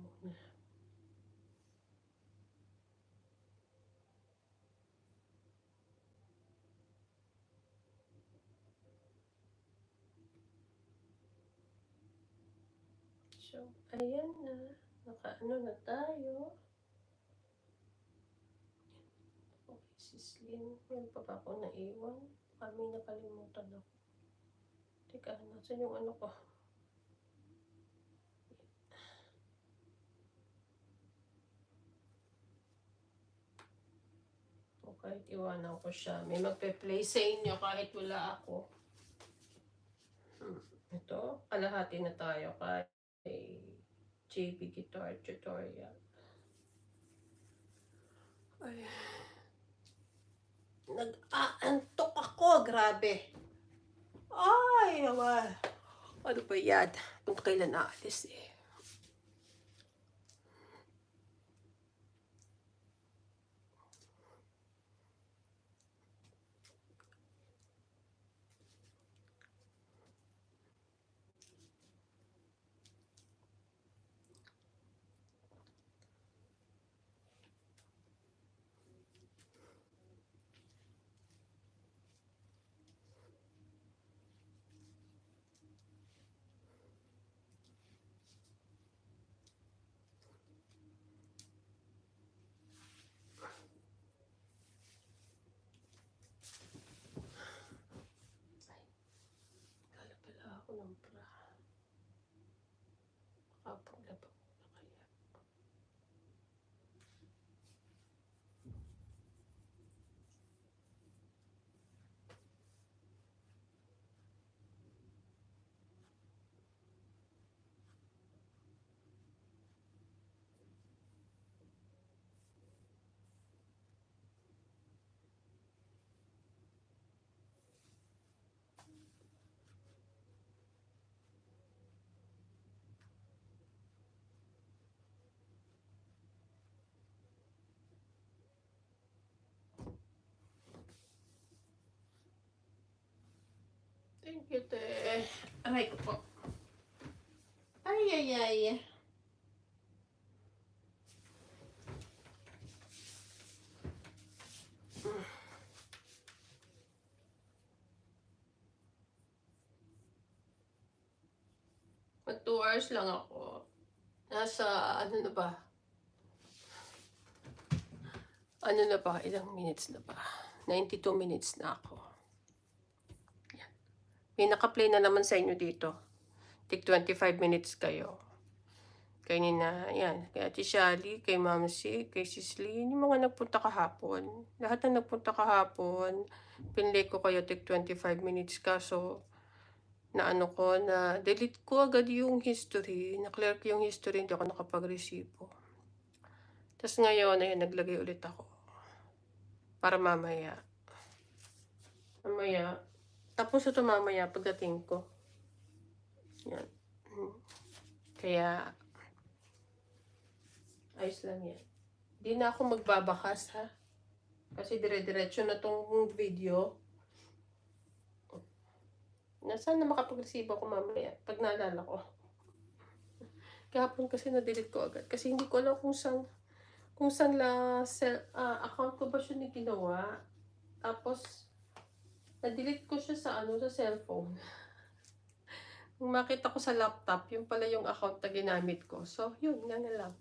muna. So, ayan na. Nakaano na tayo. Okay, sislin. Yan pa ba ako naiwan? Kami nakalimutan ako. Teka, nasan yung ano ko? O kahit iwanan ko siya. May magpe-play sa inyo kahit wala ako. Ito, kalahati na tayo kay JB Guitar Tutorial. Ay. Nag-aantok ako, grabe. Ay, naman. Ano ba yan? Kung kailan aalis eh. Kala pala ako ng bra. Makapaglabak na kaya. Thank you, te. Aray ko po. Ay, ay, ay. Mag 2 hours lang ako. Nasa, ano na ba? Ano na ba? Ilang minutes na ba? 92 minutes na ako. Yan. May naka-play na naman sa inyo dito. Tig 25 minutes kayo. Kay Nina, yan. Kay Ate Shally, kay Mamsi, kay Sislin. Yung mga nagpunta kahapon. Lahat na nagpunta kahapon. Pinlay ko kayo tig 25 minutes. Kaso, na ano ko, na delete ko agad yung history. Na-clear ko yung history, hindi ako nakapag-resibo. Tapos ngayon, ayun, naglagay ulit ako. Para mamaya. Mamaya. Tapos ito mamaya pagdating ko. Yan. Kaya, ayos lang yan. Di na ako magbabakas, ha? Kasi dire-diretso na tong video. Nasaan na makapag-receive ako mamaya pag naalala ko. Kahapon kasi na-delete ko agad. Kasi hindi ko alam kung saan account ko ba siya ginawa. Tapos, na-delete ko siya sa cellphone. Kung makita ko sa laptop, yun pala yung account na ginamit ko. So, yun, na lang.